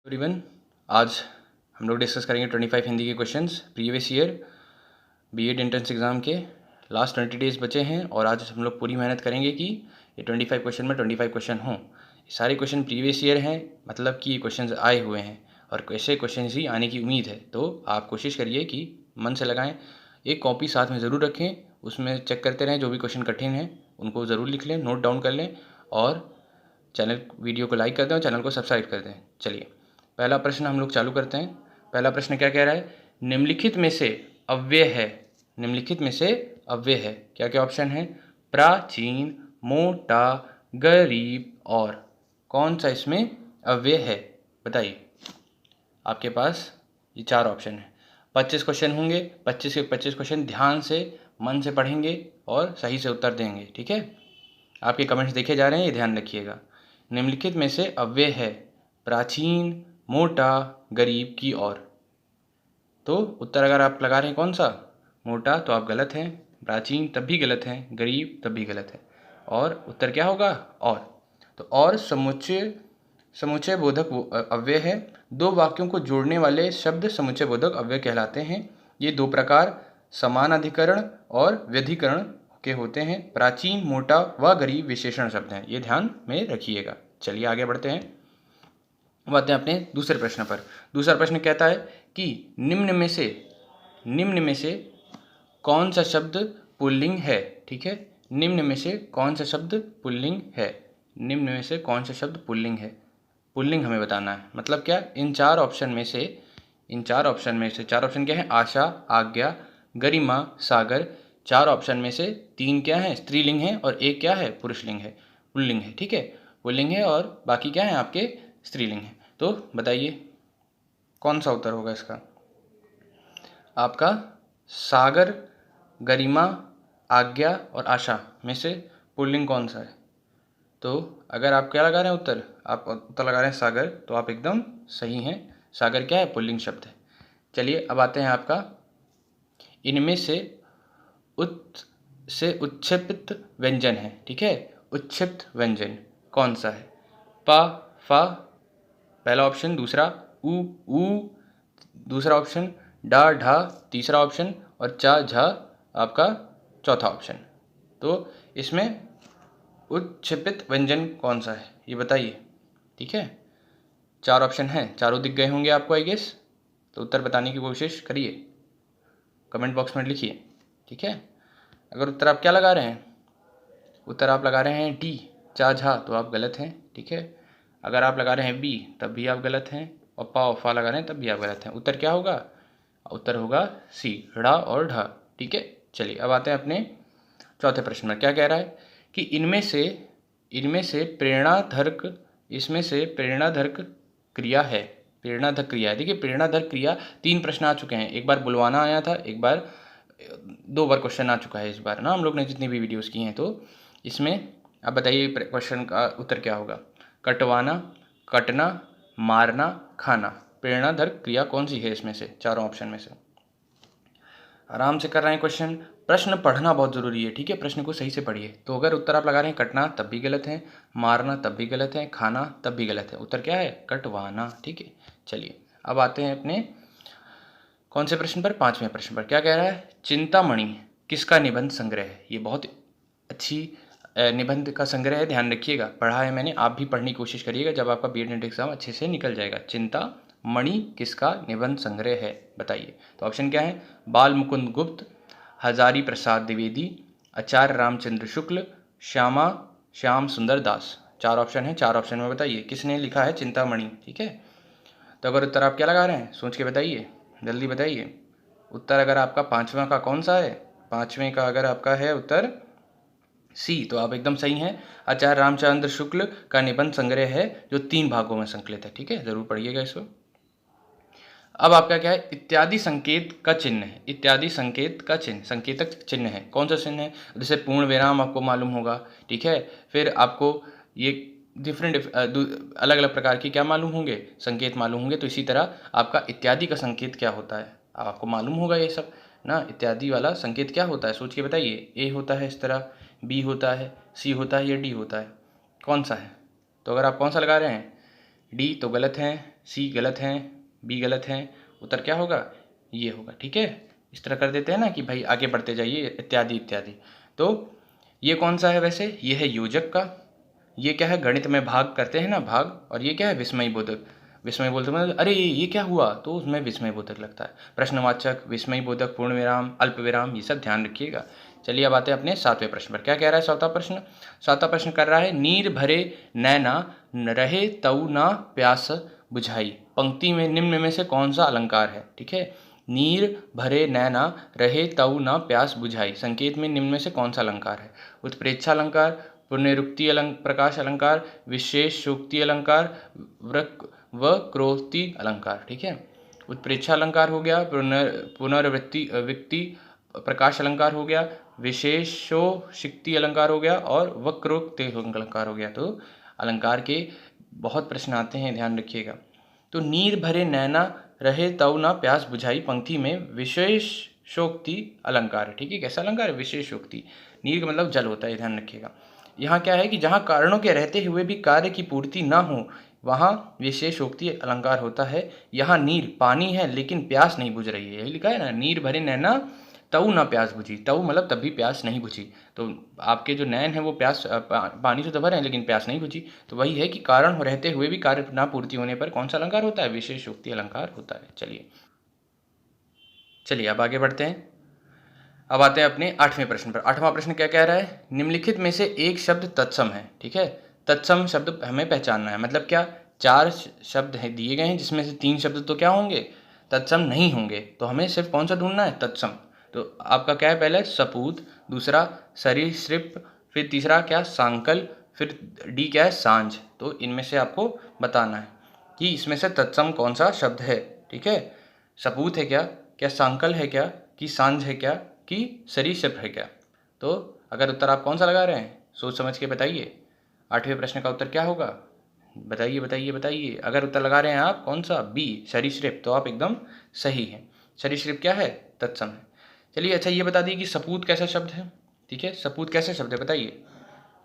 Everyone, आज हम लोग डिस्कस करेंगे 25 हिंदी के questions previous year BEd entrance exam के। लास्ट 20 डेज़ बचे हैं और आज हम लोग पूरी मेहनत करेंगे कि ये 25 क्वेश्चन में 25 क्वेश्चन हों। ये सारे क्वेश्चन प्रीवियस ईयर हैं, मतलब कि ये क्वेश्चन आए हुए हैं और ऐसे क्वेश्चन ही आने की उम्मीद है। तो आप कोशिश करिए कि मन से लगाएँ। एक कॉपी साथ में ज़रूर रखें, उसमें चेक करते रहें, जो भी क्वेश्चन कठिन हैं उनको ज़रूर लिख लें, नोट डाउन कर लें और वीडियो को लाइक कर दें और चैनल को सब्सक्राइब कर दें। चलिए पहला प्रश्न हम लोग चालू करते हैं। पहला प्रश्न क्या कह रहा है? निम्नलिखित में से अव्यय है। निम्नलिखित में से अव्यय है, क्या क्या ऑप्शन है? प्राचीन, मोटा, गरीब और कौन सा इसमें अव्यय है? बताइए। आपके पास ये 4 ऑप्शन है। 25 क्वेश्चन होंगे, 25 के 25 क्वेश्चन ध्यान से मन से पढ़ेंगे और सही से उत्तर देंगे। ठीक है, आपके कमेंट्स देखे जा रहे हैं, ये ध्यान रखिएगा। निम्नलिखित में से अव्यय है प्राचीन, मोटा, गरीब की और। तो उत्तर अगर आप लगा रहे हैं कौन सा? मोटा, तो आप गलत हैं। प्राचीन तब भी गलत हैं, गरीब तब भी गलत है। और उत्तर क्या होगा? और। तो और समुच्चय बोधक अव्यय है। 2 वाक्यों को जोड़ने वाले शब्द समुच्चय बोधक अव्यय कहलाते हैं। ये 2 प्रकार समान अधिकरण और व्यधिकरण के होते हैं। प्राचीन, मोटा व गरीब विशेषण शब्द हैं, ये ध्यान में रखिएगा। चलिए आगे बढ़ते हैं, बातें अपने दूसरे प्रश्न पर। दूसरा प्रश्न कहता है कि निम्न में से कौन सा शब्द पुल्लिंग है? ठीक है, निम्न में से कौन सा शब्द पुल्लिंग है? निम्न में से कौन सा शब्द पुल्लिंग है? पुल्लिंग हमें बताना है। मतलब क्या? इन 4 ऑप्शन में से 4 ऑप्शन क्या है? आशा, आज्ञा, गरिमा, सागर। 4 ऑप्शन में से 3 क्या है? स्त्रीलिंग है और 1 क्या है? पुल्लिंग है। ठीक है, पुल्लिंग है और बाकी क्या है? आपके स्त्रीलिंग है। तो बताइए कौन सा उत्तर होगा इसका? आपका सागर, गरिमा, आज्ञा और आशा में से पुल्लिंग कौन सा है? तो अगर आप क्या लगा रहे हैं उत्तर? आप उत्तर लगा रहे हैं सागर, तो आप एकदम सही हैं। सागर क्या है? पुल्लिंग शब्द है। चलिए अब आते हैं आपका, इनमें से उत्क्षेपित व्यंजन है। ठीक है, उत्क्षिप्त व्यंजन कौन सा है? पा, फा पहला ऑप्शन, दूसरा ऊ, दूसरा ऑप्शन, डा, ढा तीसरा ऑप्शन और चा, झा आपका चौथा ऑप्शन। तो इसमें उत्क्षेपित व्यंजन कौन सा है, ये बताइए। ठीक है, 4 ऑप्शन हैं, चारों दिख गए होंगे आपको आई गेस। तो उत्तर बताने की कोशिश करिए, कमेंट बॉक्स में लिखिए। ठीक है, अगर उत्तर आप क्या लगा रहे हैं? उत्तर आप लगा रहे हैं डी, चा, झा, तो आप गलत हैं। ठीक है, अगर आप लगा रहे हैं बी, तब भी आप गलत हैं। और पा और फा लगा रहे हैं, तब भी आप गलत हैं। उत्तर क्या होगा? उत्तर होगा सी, ढ़ा और ढा। ठीक है, चलिए अब आते हैं अपने चौथे प्रश्न में। क्या कह रहा है कि इनमें से प्रेरणाधर्क, इसमें से प्रेरणाधर्क क्रिया है। प्रेरणाधक क्रिया है। देखिए प्रेरणाधक क्रिया 3 प्रश्न आ चुके हैं। एक बार बुलवाना आया था, एक बार 2 बार क्वेश्चन आ चुका है इस बार ना, हम लोग ने जितनी भी वीडियोस की हैं। तो इसमें अब बताइए क्वेश्चन का उत्तर क्या होगा? कटवाना, कटना, मारना, खाना। प्रेरणाधर क्रिया कौन सी है इसमें से, चारों ऑप्शन में से? आराम से कर रहे हैं क्वेश्चन। प्रश्न पढ़ना बहुत ज़रूरी है। ठीक है, प्रश्न को सही से पढ़िए। तो अगर उत्तर आप लगा रहे हैं कटना, तब भी गलत है। मारना तब भी गलत है। खाना तब भी गलत है। उत्तर क्या है? कटवाना। ठीक है, चलिए अब आते हैं अपने कौन से प्रश्न पर? 5वें प्रश्न पर। क्या कह रहा है? चिंतामणि किसका निबंध संग्रह है? ये बहुत अच्छी निबंध का संग्रह है, ध्यान रखिएगा। पढ़ा है मैंने, आप भी पढ़ने की कोशिश करिएगा, जब आपका बीएड नेट एग्जाम अच्छे से निकल जाएगा। चिंतामणि किसका निबंध संग्रह है? बताइए। तो ऑप्शन क्या है? बाल मुकुंद गुप्त, हजारी प्रसाद द्विवेदी, आचार्य रामचंद्र शुक्ल, श्याम सुंदर दास। 4 ऑप्शन है, 4 ऑप्शन में बताइए किसने लिखा है चिंतामणि। ठीक है, तो अगर उत्तर आप क्या लगा रहे हैं, सोच के बताइए, जल्दी बताइए। उत्तर अगर आपका 5वां का कौन सा है? 5वें का अगर आपका है उत्तर सी, तो आप एकदम सही हैं। आचार्य रामचंद्र शुक्ल का निबंध संग्रह है, जो 3 भागों में संकलित है। ठीक है, जरूर पढ़िएगा इसको। अब आपका क्या है? इत्यादि संकेत का चिन्ह है। इत्यादि संकेत का चिन्ह, संकेतक चिन्ह है। कौन सा चिन्ह है? जैसे पूर्ण विराम आपको मालूम होगा। ठीक है, फिर आपको ये अलग अलग प्रकार के क्या मालूम होंगे? संकेत मालूम होंगे। तो इसी तरह आपका इत्यादि का संकेत क्या होता है, आपको मालूम होगा ये सब ना। इत्यादि वाला संकेत क्या होता है, सोच के बताइए। ए होता है इस तरह, बी होता है, सी होता है या डी होता है? कौन सा है? तो अगर आप कौन सा लगा रहे हैं डी, तो गलत हैं। सी गलत हैं, बी गलत हैं, उत्तर क्या होगा, ये होगा। ठीक है, इस तरह कर देते हैं ना कि भाई आगे बढ़ते जाइए इत्यादि इत्यादि। तो ये कौन सा है वैसे, ये है योजक का, ये क्या है, गणित में भाग करते हैं ना भाग, और ये क्या है, विस्मय बोधक। विस्मय बोधक मतलब अरे ये क्या हुआ, तो उसमें विस्मय बोधक लगता है। प्रश्नवाचक, विस्मय बोधक, पूर्ण विराम, अल्प विराम, ये सब ध्यान रखिएगा। चलिए अब आते हैं अपने 7वें प्रश्न पर। क्या कह रहा है 7वां प्रश्न, 7वां प्रश्न कर रहा है, नीर भरे नैना रहे तऊ ना प्यास बुझाई, पंक्ति में निम्न में से कौन सा अलंकार है। ठीक है, नीर भरे नैना रहे तऊ ना प्यास बुझाई, संकेत में निम्न में से कौन सा अलंकार है। उत्प्रेक्षा अलंकार, पुनरुक्ति प्रकाश अलंकार, विशेष शोक्ति अलंकार, वक्रोक्ति अलंकार। ठीक है, उत्प्रेक्षा अलंकार हो गया, पुनर्वृत्ति विक्ति प्रकाश अलंकार हो गया, विशेषोक्ति अलंकार हो गया, और वक्रोक्ति अलंकार हो गया। तो अलंकार के बहुत प्रश्न आते हैं, ध्यान रखिएगा। तो नीर भरे नैना रहे तऊ ना प्यास बुझाई, पंक्ति में विशेषोक्ति अलंकार है। ठीक है, कैसा अलंकार है, विशेषोक्ति। नीर का मतलब जल होता है, ध्यान रखिएगा। यहाँ क्या है कि जहाँ कारणों के रहते हुए भी कार्य की पूर्ति ना हो वहाँ विशेषोक्ति अलंकार होता है। यहाँ नीर पानी है लेकिन प्यास नहीं बुझ रही है, यही लिखा है ना, नीर भरे नैना तऊ ना प्यास बुझी, तऊ मतलब तब भी प्यास नहीं बुझी। तो आपके जो नैन है वो प्यास पानी से तो भरे हैं लेकिन प्यास नहीं बुझी। तो वही है कि कारण रहते हुए भी कार्य ना पूर्ति होने पर कौन सा अलंकार होता है, विशेषोक्ति अलंकार होता है। चलिए अब आगे बढ़ते हैं। अब आते हैं अपने 8वें प्रश्न पर। 8वां प्रश्न क्या कह रहा है, निम्नलिखित में से एक शब्द तत्सम है। ठीक है, तत्सम शब्द हमें पहचानना है, मतलब क्या, 4 शब्द है दिए गए हैं जिसमें से 3 शब्द तो क्या होंगे, तत्सम नहीं होंगे। तो हमें सिर्फ कौन सा ढूंढना है, तत्सम। तो आपका क्या है, पहले सपूत, दूसरा सरीसृप, फिर तीसरा क्या, सांकल, फिर डी क्या है, सांझ। तो इनमें से आपको बताना है कि इसमें से तत्सम कौन सा शब्द है। ठीक है, सपूत है क्या, क्या सांकल है क्या, कि सांझ है क्या, कि सरीसृप है क्या। तो अगर उत्तर आप कौन सा लगा रहे हैं, सोच समझ के बताइए। 8वें प्रश्न का उत्तर क्या होगा, बताइए बताइए बताइए। अगर उत्तर लगा रहे हैं आप कौन सा, बी सरीसृप, तो आप एकदम सही हैं। सरीसृप क्या है, तत्सम है। चलिए अच्छा ये बता दिए कि सपूत कैसा शब्द है। ठीक है, सपूत कैसा शब्द है बताइए।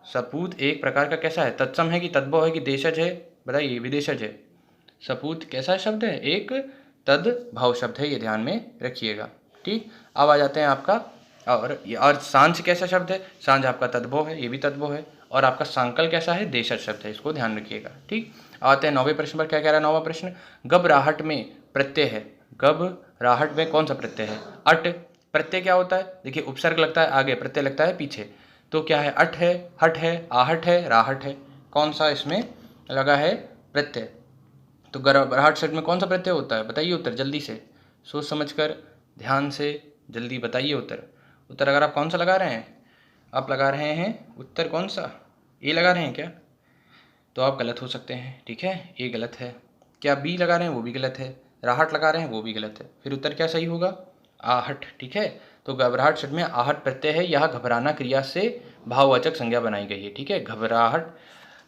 सपूत एक प्रकार का कैसा है, तत्सम है कि तद्भव है कि देशज है, बताइए, विदेशज है। सपूत कैसा शब्द है, एक तद्भव शब्द है, ये ध्यान में रखिएगा। ठीक, अब आ जाते हैं आपका, और सांझ कैसा शब्द है, सांझ आपका तद्भव है, ये भी तद्भव है। और आपका सांकल कैसा है, देशज शब्द है, इसको ध्यान रखिएगा। ठीक, आते हैं 9वें प्रश्न पर। क्या कह रहा है 9वां प्रश्न, घबराहट में प्रत्यय है, घबराहट में कौन सा प्रत्यय है, अट। प्रत्यय क्या होता है, देखिए उपसर्ग लगता है आगे, प्रत्यय लगता है पीछे। तो क्या है, अट है, हट है, आहट है, राहट है, कौन सा इसमें लगा है प्रत्यय। तो घबराहट शब्द में कौन सा प्रत्यय होता है, बताइए उत्तर जल्दी से, सोच समझकर ध्यान से जल्दी बताइए उत्तर। उत्तर अगर आप कौन सा लगा रहे हैं, आप लगा रहे हैं उत्तर कौन सा, ए लगा रहे हैं क्या, तो आप गलत हो सकते हैं। ठीक है, ए गलत है। क्या बी लगा रहे हैं, वो भी गलत है। राहट लगा रहे हैं, वो भी गलत है। फिर उत्तर क्या सही होगा, आहट। ठीक है, तो घबराहट शब्द में आहट प्रत्यय है, यह घबराना क्रिया से भाववाचक संज्ञा बनाई गई है। ठीक है, घबराहट,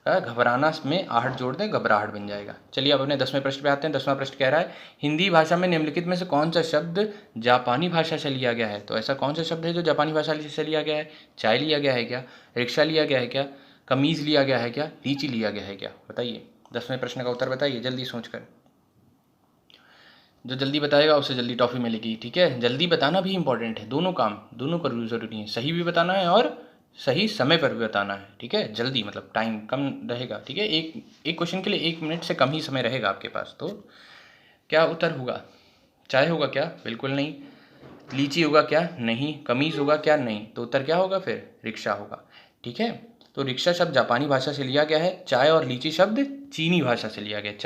घबराना में आहट जोड़ दें, घबराहट बन जाएगा। चलिए अब अपने 10वें प्रश्न पे आते हैं। 10वां प्रश्न कह रहा है, हिंदी भाषा में निम्नलिखित में से कौन सा शब्द जापानी भाषा से लिया गया है। तो ऐसा कौन सा शब्द है जो जापानी भाषा से लिया गया है, चाय लिया गया है क्या, रिक्शा लिया गया है क्या, कमीज़ लिया गया है क्या, लीची लिया गया है क्या, बताइए। 10वें प्रश्न का उत्तर बताइए जल्दी सोचकर, जो जल्दी बताएगा उसे जल्दी टॉफ़ी मिलेगी। ठीक है, जल्दी बताना भी इंपॉर्टेंट है, दोनों काम, दोनों का ज़रूरी है, सही भी बताना है और सही समय पर भी बताना है। ठीक है, जल्दी मतलब टाइम कम रहेगा। ठीक है, एक क्वेश्चन के लिए 1 मिनट से कम ही समय रहेगा आपके पास। तो क्या उत्तर होगा, चाय होगा क्या, बिल्कुल नहीं। लीची होगा क्या, नहीं। कमीज़ होगा क्या, नहीं। तो उत्तर क्या होगा फिर, रिक्शा होगा। ठीक है, तो रिक्शा शब्द जापानी भाषा से लिया गया है, चाय और लीची शब्द चीनी भाषा से लिया गया है।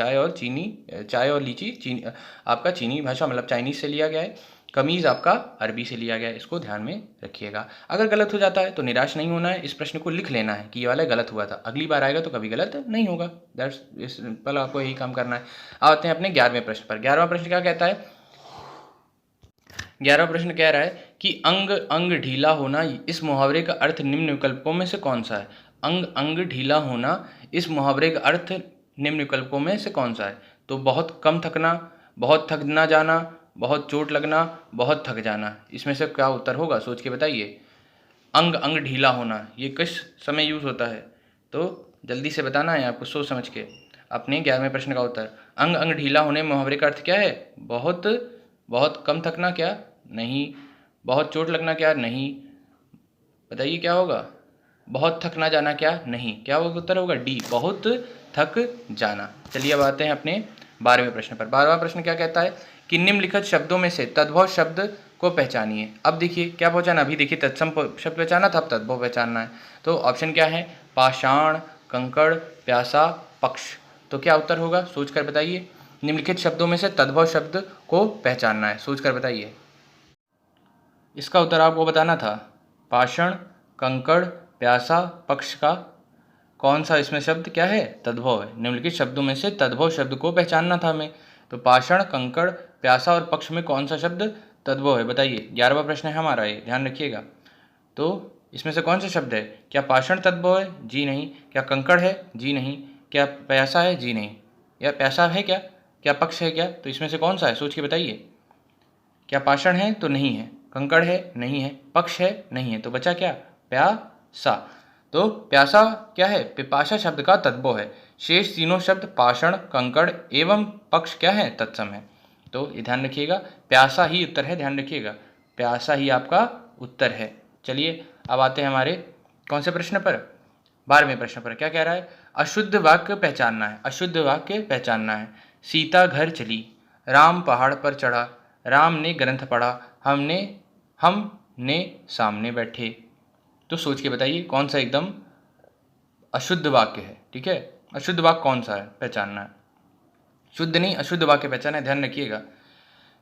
चाय और लीची चीनी, आपका चीनी भाषा मतलब चाइनीज़ से लिया गया है। कमीज़ आपका अरबी से लिया गया है, इसको ध्यान में रखिएगा। अगर गलत हो जाता है तो निराश नहीं होना है, इस प्रश्न को लिख लेना है कि ये वाला गलत हुआ था, अगली बार आएगा तो कभी गलत नहीं होगा। दैट्स सिंपल, आपको यही काम करना है। आते हैं अपने 11वें प्रश्न पर। 11वां प्रश्न क्या कहता है, 11वां प्रश्न कह रहा है कि अंग अंग ढीला होना, इस मुहावरे का अर्थ निम्न विकल्पों में से कौन सा है। अंग अंग ढीला होना, इस मुहावरे का अर्थ निम्न विकल्पों में से कौन सा है। तो बहुत कम थकना, बहुत थक ना जाना, बहुत चोट लगना, बहुत थक जाना, इसमें से क्या उत्तर होगा, सोच के बताइए। अंग अंग ढीला होना ये किस समय यूज़ होता है, तो जल्दी से बताना है आपको सोच समझ के। अपने 11वें प्रश्न का उत्तर अंग अंग ढीला होने मुहावरे का अर्थ क्या है? बहुत बहुत कम थकना क्या? नहीं। बहुत चोट लगना क्या? नहीं। बताइए क्या होगा? बहुत थक ना जाना क्या? नहीं। क्या होगा? उत्तर होगा डी, बहुत थक जाना। चलिए अब आते हैं अपने 12वें प्रश्न पर। 12वां प्रश्न क्या कहता है कि निम्नलिखित शब्दों में से तद्भव शब्द को पहचानिए। अब देखिए क्या पहचाना, अभी देखिए तत्सम शब्द पहचाना था, अब तद्भव पहचानना है। तो ऑप्शन क्या है? पाषाण, कंकड़, प्यासा, पक्ष। तो क्या उत्तर होगा? सोच कर बताइए। निम्नलिखित शब्दों में से तद्भव शब्द को पहचानना है, सोच कर बताइए। इसका उत्तर आपको बताना था। पाषाण, कंकड़, प्यासा, पक्ष का कौन सा इसमें शब्द क्या है? तद्भव है। निम्नलिखित शब्दों में से तद्भव शब्द को पहचानना था हमें। तो पाषाण, कंकड़, प्यासा और पक्ष में कौन सा शब्द तद्भव है? बताइए। 11वां प्रश्न है हमारा, ये ध्यान रखिएगा। तो इसमें से कौन सा शब्द है? क्या पाषाण तद्भव है? जी नहीं। क्या कंकड़ है? जी नहीं। क्या प्यासा है? जी नहीं। या प्यासा है क्या? क्या पक्ष है क्या? तो इसमें से कौन सा है? सोच के बताइए। क्या पाषाण है? तो नहीं है। कंकड़ है? नहीं है। पक्ष है? नहीं है। तो बचा क्या? प्यासा। तो प्यासा क्या है? पिपाशा शब्द का तद्भव है। शेष तीनों शब्द पाषाण, कंकड़ एवं पक्ष क्या है? तत्सम है। तो ये ध्यान रखिएगा, प्यासा ही उत्तर है, ध्यान रखिएगा, प्यासा ही आपका उत्तर है। चलिए अब आते हैं हमारे कौन से प्रश्न पर? 12वें प्रश्न पर। क्या कह रहा है? अशुद्ध वाक्य पहचानना है। अशुद्ध वाक्य पहचानना है। सीता घर चली, राम पहाड़ पर चढ़ा, राम ने ग्रंथ पढ़ा, हमने सामने बैठे। तो सोच के बताइए कौन सा एकदम अशुद्ध वाक्य है। ठीक है, अशुद्ध वाक्य कौन सा है पहचानना है, शुद्ध नहीं अशुद्ध वाक्य पहचानना है, ध्यान रखिएगा।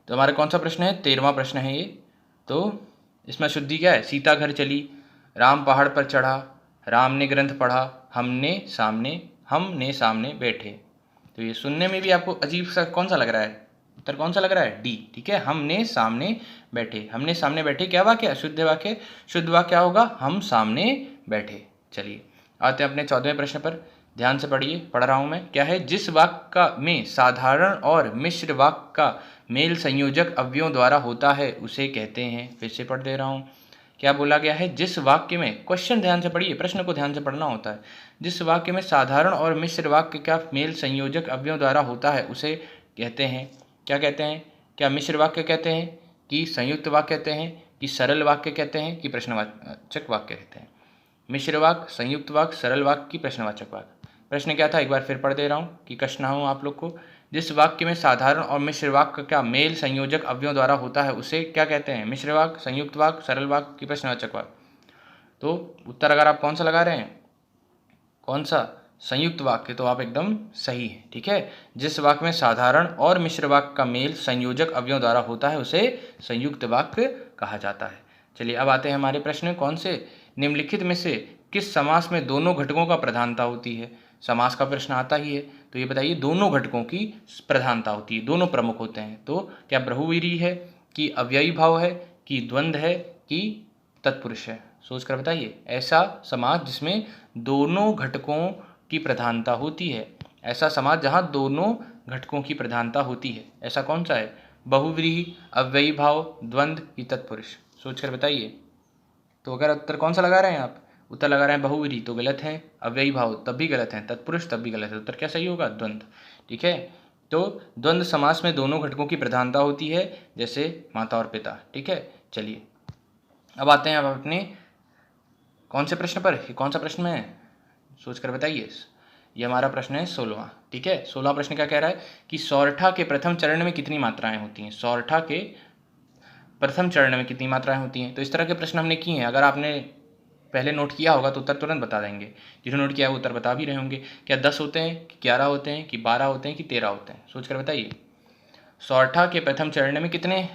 तो हमारा कौन सा प्रश्न है? 13वां प्रश्न है ये। तो इसमें शुद्धि क्या है? सीता घर चली, राम पहाड़ पर चढ़ा, राम ने ग्रंथ पढ़ा, हमने सामने बैठे। तो ये सुनने में भी आपको अजीब सा कौन सा लग रहा है? उत्तर कौन सा लग रहा है? डी। ठीक है, हमने सामने बैठे। हमने सामने बैठे क्या वाक्य? अशुद्ध वाक्य। शुद्ध वाक्य क्या होगा? हम सामने बैठे। चलिए आते हैं अपने 14वें प्रश्न पर। ध्यान से पढ़िए, पढ़ रहा हूँ मैं। क्या है? जिस वाक्य का में साधारण और मिश्र वाक्य का मेल संयोजक अवयवों द्वारा होता है उसे कहते हैं। फिर से पढ़ दे रहा हूँ। क्या बोला गया है? जिस वाक्य में, क्वेश्चन ध्यान से पढ़िए, प्रश्न को ध्यान से पढ़ना होता है। जिस वाक्य में साधारण और मिश्र वाक्य का मेल संयोजक अवयवों द्वारा होता है उसे कहते हैं। क्या कहते हैं? क्या मिश्र वाक्य कहते हैं, कि संयुक्त वाक्य कहते हैं, कि सरल वाक्य कहते हैं, कि प्रश्नवाचक वाक्य कहते हैं? मिश्र वाक्य, संयुक्त वाक्य, सरल वाक्य की प्रश्नवाचक वाक्य। प्रश्न क्या था? एक बार फिर पढ़ दे रहा हूँ कि कष्ट ना हो आप लोग को। जिस वाक्य में साधारण और मिश्र वाक्य का मेल संयोजक अवयवों द्वारा होता है उसे क्या कहते हैं? मिश्र वाक्य, संयुक्त वाक्य, सरल वाक्य की प्रश्नवाचक वाक्य। तो उत्तर अगर आप कौन सा लगा रहे हैं, कौन सा? संयुक्त वाक्य। तो आप एकदम सही है। ठीक है, जिस वाक्य में साधारण और मिश्र वाक्य का मेल संयोजक अवयवों द्वारा होता है उसे संयुक्त वाक्य कहा जाता है। चलिए अब आते हैं हमारे प्रश्न कौन से? निम्नलिखित में से किस समास में दोनों घटकों का प्रधानता होती है? समास का प्रश्न आता ही है, तो ये बताइए दोनों घटकों की प्रधानता होती है, दोनों प्रमुख होते हैं। तो क्या बहुव्रीहि है, कि अव्ययी भाव है, कि द्वंद्व है, कि तत्पुरुष है? सोच कर बताइए। ऐसा समास जिसमें दोनों घटकों की प्रधानता होती है, ऐसा समास जहाँ दोनों घटकों की प्रधानता होती है, ऐसा कौन सा है? बहुव्रीहि, अव्ययी भाव, द्वंद्व की तत्पुरुष? सोच कर बताइए। तो अगर उत्तर कौन सा लगा रहे हैं आप? उत्तर लगा रहे हैं बहुव्रीहि तो गलत है, अव्ययी भाव तब भी गलत है, तत्पुरुष तब भी गलत है। उत्तर क्या सही होगा? द्वंद्व। ठीक है, तो द्वंद्व समास में दोनों घटकों की प्रधानता होती है, जैसे माता और पिता। ठीक है, चलिए अब आते हैं अब अपने कौन से प्रश्न पर? कौन सा प्रश्न है सोच कर बताइए। ये हमारा प्रश्न है 16वां। ठीक है, 16वां प्रश्न क्या कह रहा है कि सौरठा के प्रथम चरण में कितनी मात्राएं होती हैं? सौरठा के प्रथम चरण में कितनी मात्राएं होती हैं? तो इस तरह के प्रश्न हमने किए हैं, अगर आपने पहले नोट किया होगा तो उत्तर तुरंत बता देंगे। जिन्होंने नोट किया है वो उत्तर बता भी रहे होंगे। क्या 10 होते हैं, कि 11 होते हैं, कि 12 होते हैं, कि 13 होते हैं? सोच कर बताइए। सौरठा के प्रथम चरण में कितने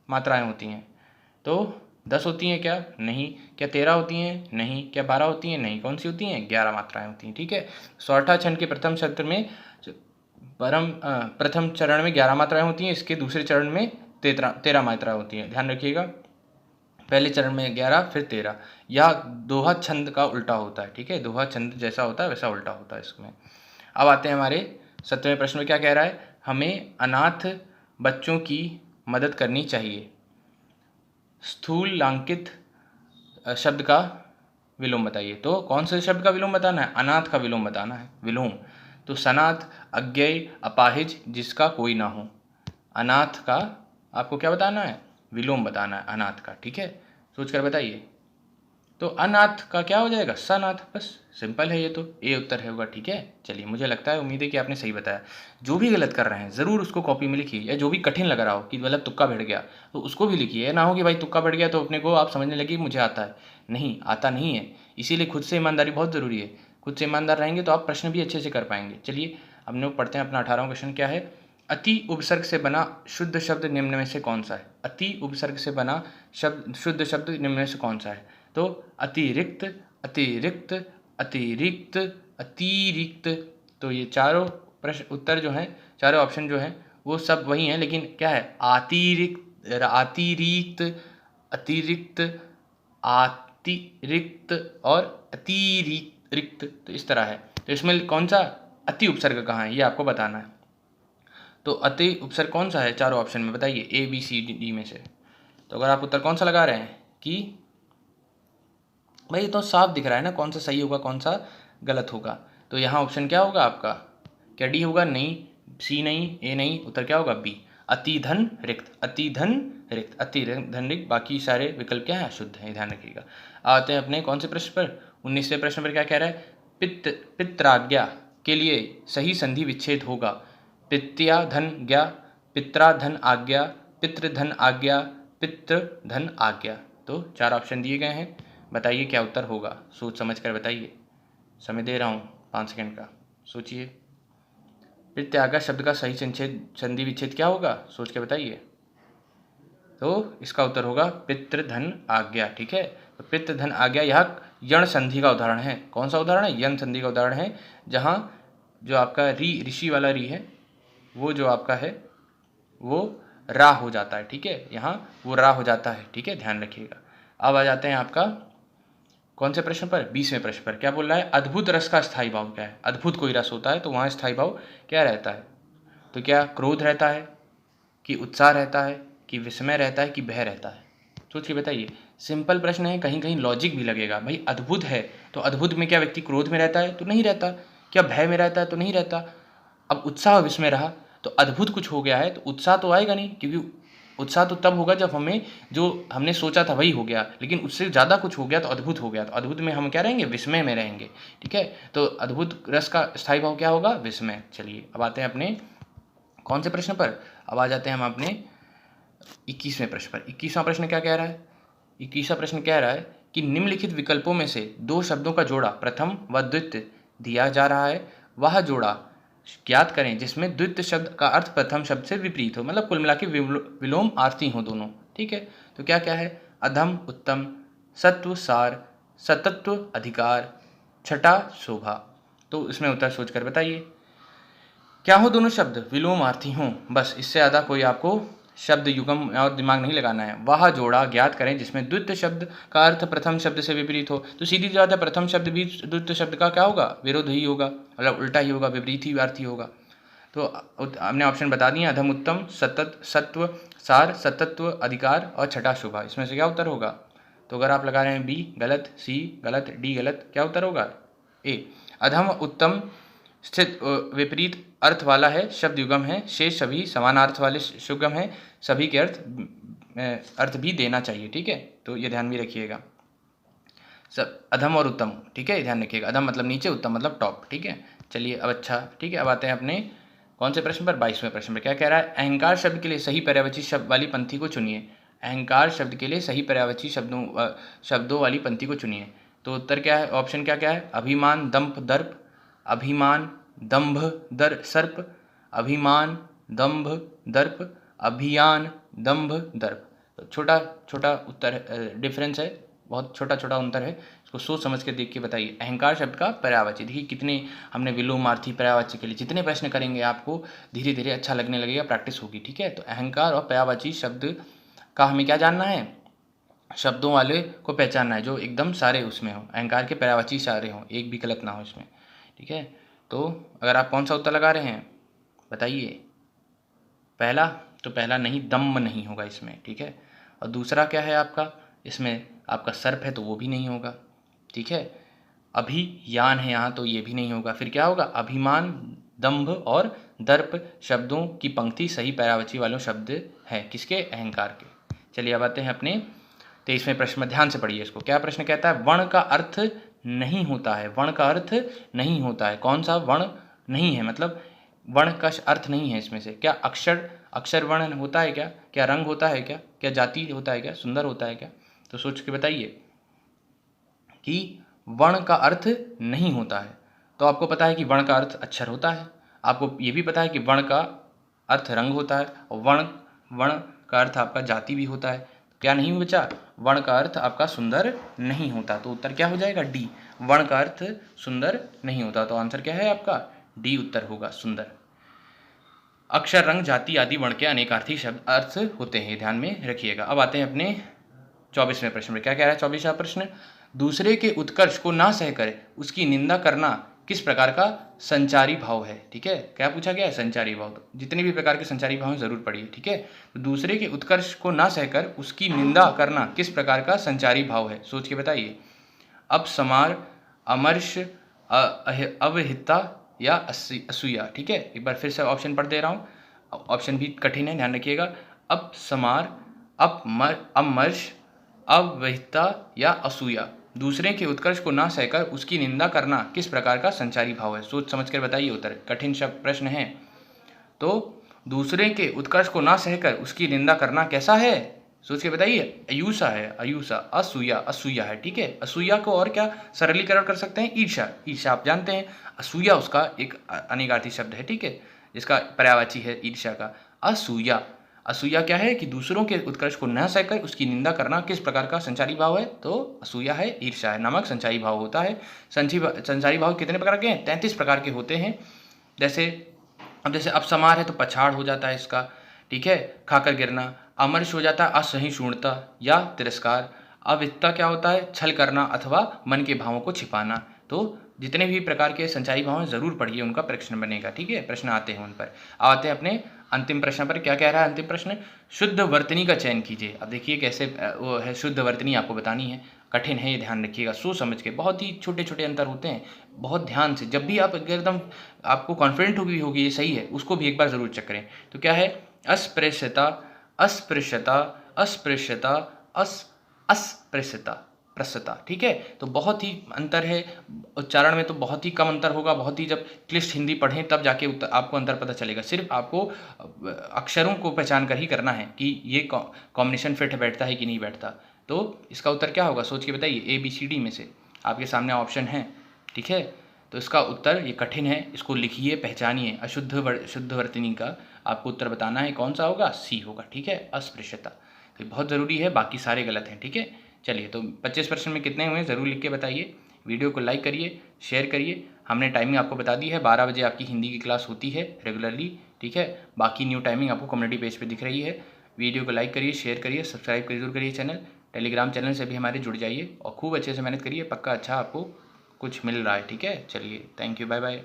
मात्राएं होती हैं? तो 10 होती हैं क्या? नहीं। क्या 13 होती हैं? नहीं। क्या 12 होती हैं? नहीं। कौन सी होती हैं? 11 मात्राएं होती हैं। ठीक है, सौरठा छंद के प्रथम सत्र में प्रथम चरण में 11 मात्राएं होती हैं, इसके दूसरे चरण में 13 मात्राएं होती हैं। ध्यान रखिएगा, पहले चरण में 11 फिर 13। यह दोहा छंद का उल्टा होता है। ठीक है, दोहा छंद जैसा होता है वैसा उल्टा होता है इसमें। अब आते हैं हमारे 17वें प्रश्न में। क्या कह रहा है? हमें अनाथ बच्चों की मदद करनी चाहिए। स्थूलांकित शब्द का विलोम बताइए। तो कौन से शब्द का विलोम बताना है? अनाथ का विलोम बताना है, विलोम। तो सनाथ, अज्ञेय, अपाहिज, जिसका कोई ना हो। अनाथ का आपको क्या बताना है? विलोम बताना है अनाथ का, ठीक है। सोच कर बताइए। तो अनाथ का क्या हो जाएगा? सनाथ। बस सिंपल है ये तो, ए उत्तर है होगा, ठीक है। चलिए, मुझे लगता है, उम्मीद है कि आपने सही बताया। जो भी गलत कर रहे हैं ज़रूर उसको कॉपी में लिखिए, या जो भी कठिन लग रहा हो कि मतलब तुक्का बैठ गया तो उसको भी लिखिए। ये ना हो कि भाई तुक्का बैठ गया तो अपने को आप समझने लगे मुझे आता है। नहीं, आता नहीं है। इसीलिए खुद से ईमानदारी बहुत ज़रूरी है। खुद से ईमानदार रहेंगे तो आप प्रश्न भी अच्छे से कर पाएंगे। चलिए, हम लोग पढ़ते हैं अपना 18वां क्वेश्चन क्या है। अति उपसर्ग से बना शुद्ध शब्द निम्न में से कौन सा है? अति उपसर्ग से बना शब्द, शुद्ध शब्द निम्न में से कौन सा है? तो अतिरिक्त, अतिरिक्त, अतिरिक्त, अतिरिक्त। तो ये चारों प्रश्न उत्तर जो हैं, चारों ऑप्शन जो हैं वो सब वही हैं, लेकिन क्या है? अतिरिक्त, अतिरिक्त, अतिरिक्त, अतिरिक्त और अतिरिक्त, तो इस तरह है। तो इसमें कौन सा अति उपसर्ग कहाँ है ये आपको बताना है। तो अति उपसर्ग कौन सा है चारों ऑप्शन में? बताइए, ए बी सी डी में से। तो अगर आप उत्तर कौन सा लगा रहे हैं कि भाई ये तो साफ दिख रहा है ना कौन सा सही होगा कौन सा गलत होगा। तो यहाँ ऑप्शन क्या होगा आपका? क्या डी होगा? नहीं, सी नहीं, ए नहीं, उत्तर क्या होगा? बी, अति धन रिक्त, अति धन रिक्त, अति धन रिक्त। बाकी सारे विकल्प क्या है? शुद्ध है, ध्यान रखिएगा। आते हैं अपने कौन से प्रश्न पर? 19वें प्रश्न पर क्या कह रहा है? पित्राज्ञा के लिए सही संधि विच्छेद होगा। पित्या धन ज्ञा, पित्रा धन आज्ञा, पितृ धन आज्ञा, पितृ धन आज्ञा। तो 4 ऑप्शन दिए गए हैं, बताइए क्या उत्तर होगा। सोच समझ कर बताइए, समय दे रहा हूँ 5 सेकंड का, सोचिए। पित्याज्ञा शब्द का सही संधि विच्छेद क्या होगा? सोच के बताइए। तो इसका उत्तर होगा पितृधन आज्ञा, ठीक है। तो पितृधन आज्ञा यह यण संधि का उदाहरण है। कौन सा उदाहरण है? यण संधि का उदाहरण है, जहाँ जो आपका री, ऋषि वाला री है, वो जो आपका है वो रा हो जाता है, ठीक है। यहाँ वो रा हो जाता है, ठीक है, ध्यान रखिएगा। अब आ जाते हैं आपका कौन से प्रश्न पर? 20वें प्रश्न पर। क्या बोल रहा है? अद्भुत रस का स्थायी भाव क्या है? अद्भुत कोई रस होता है तो वहाँ स्थायी भाव क्या रहता है? तो क्या क्रोध रहता है, कि उत्साह रहता है, कि विस्मय रहता है, कि भय रहता है? सोच के बताइए। सिंपल प्रश्न है, कहीं कहीं लॉजिक भी लगेगा। भाई अद्भुत है तो अद्भुत में क्या व्यक्ति क्रोध में रहता है? तो नहीं रहता। क्या भय में रहता है? तो नहीं रहता। अब उत्साह विस्मय रहा तो अद्भुत कुछ हो गया है तो उत्साह तो आएगा नहीं, क्योंकि उत्साह तो तब होगा जब हमें जो हमने सोचा था वही हो गया, लेकिन उससे ज़्यादा कुछ हो गया तो अद्भुत हो गया। तो अद्भुत में हम क्या रहेंगे? विस्मय में रहेंगे, ठीक है। तो अद्भुत रस का स्थायी भाव क्या होगा? विस्मय। चलिए, अब आते हैं अपने कौन से प्रश्न पर? अब आ जाते हैं हम अपने 21वें प्रश्न पर। 21वां प्रश्न क्या कह रहा है? 21वां प्रश्न कह रहा है कि निम्नलिखित विकल्पों में से 2 शब्दों का जोड़ा प्रथम व द्वितीय दिया जा रहा है, वह जोड़ा ज्ञात करें जिसमें द्वितीय शब्द का अर्थ प्रथम शब्द से विपरीत हो, मतलब कुल मिला के विलोम आर्थी हो दोनों, ठीक है। तो क्या क्या है? अधम उत्तम, सत्व सार, सतत्व अधिकार, छठा शोभा। तो इसमें उत्तर सोचकर बताइए। क्या हो दोनों शब्द? विलोमार्थी हों, बस, इससे ज़्यादा कोई आपको शब्द युगम और दिमाग नहीं लगाना है। वह जोड़ा ज्ञात करें जिसमें द्वितीय शब्द का अर्थ प्रथम शब्द से विपरीत हो। तो सीधी बात है, प्रथम शब्द भी द्वितीय शब्द का क्या होगा? विरोध ही होगा, मतलब उल्टा ही होगा, विपरीत ही अर्थी होगा। तो हमने ऑप्शन बता दिए, अधम उत्तम, सतत, सत्व सार, सतत्व अधिकार और छठा शुभा। इसमें से क्या उत्तर होगा? तो अगर आप लगा रहे हैं बी गलत, सी गलत, डी गलत, क्या उत्तर होगा? ए, अधम उत्तम स्थित विपरीत अर्थ वाला है, शब्द युगम है, शेष सभी समानार्थ वाले शुगम है, सभी के अर्थ भी देना चाहिए, ठीक है। तो ये ध्यान भी रखिएगा। सब अधम और उत्तम, ठीक है, ध्यान रखिएगा। अधम मतलब नीचे, उत्तम मतलब टॉप, ठीक है। चलिए, अब अच्छा, ठीक है। अब आते हैं अपने कौन से प्रश्न पर? 22वें प्रश्न पर। क्या कह रहा है? अहंकार शब्द के लिए सही पर्यायवाची शब्द वाली पंक्ति को चुनिए। अहंकार शब्द के लिए सही पर्यायवाची शब्दों वाली पंक्ति को चुनिए। तो उत्तर क्या है? ऑप्शन क्या क्या है? अभिमान दंभ दर्प, अभिमान दंभ दर सर्प, अभिमान दंभ दर्प, अभियान दंभ दर्प। तो छोटा छोटा उत्तर डिफरेंस है, बहुत छोटा छोटा अंतर है, इसको सोच समझ के देख के बताइए। अहंकार शब्द का पर्यायवाची, देखिए कितने हमने विलोमार्थी पर्यायवाची के लिए जितने प्रश्न करेंगे आपको धीरे धीरे अच्छा लगने लगेगा, प्रैक्टिस होगी, ठीक है। तो अहंकार और पर्यायवाची शब्द का हमें क्या जानना है? शब्दों वाले को पहचानना है जो एकदम सारे उसमें हो, अहंकार के पर्यायवाची सारे हों, एक भी गलत ना हो इसमें, ठीक है। तो अगर आप कौन सा उत्तर लगा रहे हैं बताइए। पहला, तो पहला नहीं, दम्म नहीं होगा इसमें, ठीक है। और दूसरा क्या है आपका? इसमें आपका सर्प है तो वो भी नहीं होगा, ठीक है। अभियान है यहाँ, तो ये भी नहीं होगा। फिर क्या होगा? अभिमान, दंभ और दर्प शब्दों की पंक्ति सही पर्यायवाची वालों शब्द है, किसके? अहंकार के। चलिए अब आते हैं अपने 23वें प्रश्न में, ध्यान से पढ़िए इसको। क्या प्रश्न कहता है? वर्ण का अर्थ नहीं होता है। वर्ण का अर्थ नहीं होता है। कौन सा वर्ण नहीं है? मतलब वर्ण का अर्थ नहीं है इसमें से। क्या अक्षर वर्ण होता है क्या? क्या रंग होता है क्या? क्या जाति होता है क्या? सुंदर होता है क्या? तो सोच के बताइए कि वर्ण का अर्थ नहीं होता है। तो आपको पता है कि वर्ण का अर्थ अक्षर होता है। आपको ये भी पता है कि वर्ण का अर्थ रंग होता है, और वर्ण का अर्थ आपका जाति भी होता है। क्या नहीं बचा? वर्ण का अर्थ आपका सुंदर नहीं होता। तो उत्तर क्या हो जाएगा? डी। वर्ण का अर्थ सुंदर नहीं होता। तो आंसर क्या है आपका? डी उत्तर होगा, सुंदर। अक्षर, रंग, जाति आदि वर्ण के अनेकार्थी शब्द अर्थ होते हैं, ध्यान में रखिएगा। अब आते हैं अपने 24वें प्रश्न में। क्या कह रहा है 24वां प्रश्न? दूसरे के उत्कर्ष को ना सहकर उसकी निंदा करना किस प्रकार का संचारी भाव है? ठीक है, क्या पूछा गया है? संचारी भाव। तो जितने भी प्रकार के संचारी भाव हैं जरूर पढ़िए, ठीक है। तो दूसरे के उत्कर्ष को ना सहकर उसकी निंदा करना किस प्रकार का संचारी भाव है? सोच के बताइए। अपसमार, अमर्ष, अवहिता या असूया। ठीक है, एक बार फिर से ऑप्शन पढ़ दे रहा हूँ, ऑप्शन भी कठिन है, ध्यान रखिएगा। अपसमार, अमर्ष, अवहिता या असूया। दूसरे के उत्कर्ष को ना सहकर उसकी निंदा करना किस प्रकार का संचारी भाव है? सोच समझ कर बताइए उत्तर। कठिन शब्द प्रश्न है। तो दूसरे के उत्कर्ष को ना सहकर उसकी निंदा करना कैसा है? सोच के बताइए। अयूसा है, अयूसा। असूया है, ठीक है। असूया को और क्या सरलीकरण कर सकते हैं? ईर्षा। ईर्षा आप जानते हैं, असूया उसका एक अनेकार्थी शब्द है, ठीक है, जिसका पर्यायवाची है ईर्षा का। असूया। असूया क्या है? कि दूसरों के उत्कर्ष को न सहकर उसकी निंदा करना किस प्रकार का संचारी भाव है? तो असूया है, ईर्षा है नामक संचारी भाव होता है। संचारी भाव कितने प्रकार के हैं? 33 प्रकार के होते हैं। जैसे अपसमार है तो पछाड़ हो जाता है इसका, ठीक है, खाकर गिरना। अमर्ष हो जाता है असहिष्णुता या तिरस्कार। अविद्यता क्या होता है? छल करना अथवा मन के भावों को छिपाना। तो जितने भी प्रकार के संचारी भाव हैं जरूर पढ़िए, उनका प्रश्न बनेगा, ठीक है, प्रश्न आते हैं उन पर। आते हैं अपने अंतिम प्रश्न पर। क्या कह रहा है अंतिम प्रश्न? शुद्ध वर्तनी का चयन कीजिए। अब देखिए कैसे वो है, शुद्ध वर्तनी आपको बतानी है। कठिन है ये, ध्यान रखिएगा, सोच समझ के। बहुत ही छोटे छोटे अंतर होते हैं, बहुत ध्यान से। जब भी आप एकदम आपको कॉन्फिडेंट होगी ये सही है, उसको भी एक बार जरूर चेक करें। तो क्या है? अस्पृश्यता, अस्पृश्यता, अस्पृश्यता, अस्पृश्यता, प्रस्तता। ठीक है, तो बहुत ही अंतर है। उच्चारण में तो बहुत ही कम अंतर होगा, बहुत ही जब क्लिष्ट हिंदी पढ़ें तब जाके आपको अंतर पता चलेगा। सिर्फ आपको अक्षरों को पहचान कर ही करना है कि ये कॉम्बिनेशन फिट बैठता है कि नहीं बैठता। तो इसका उत्तर क्या होगा? सोच के बताइए। ABCD में से आपके सामने ऑप्शन है, ठीक है। तो इसका उत्तर, ये कठिन है, इसको लिखिए, पहचानिए। शुद्ध वर्तनी का आपको उत्तर बताना है, कौन सा होगा? C होगा, ठीक है, अस्पृश्यता। तो बहुत ज़रूरी है, बाकी सारे गलत हैं, ठीक है। चलिए, तो 25 प्रश्न में कितने हुए ज़रूर लिख के बताइए। वीडियो को लाइक करिए, शेयर करिए। हमने टाइमिंग आपको बता दी है, 12 बजे आपकी हिंदी की क्लास होती है रेगुलरली, ठीक है। बाकी न्यू टाइमिंग आपको कम्युनिटी पेज पे दिख रही है। वीडियो को लाइक करिए, शेयर करिए, सब्सक्राइब जरूर करिए चैनल। टेलीग्राम चैनल से भी हमारे जुड़ जाइए और खूब अच्छे से मेहनत करिए, पक्का अच्छा आपको कुछ मिल रहा है, ठीक है। चलिए, थैंक यू, बाय बाय।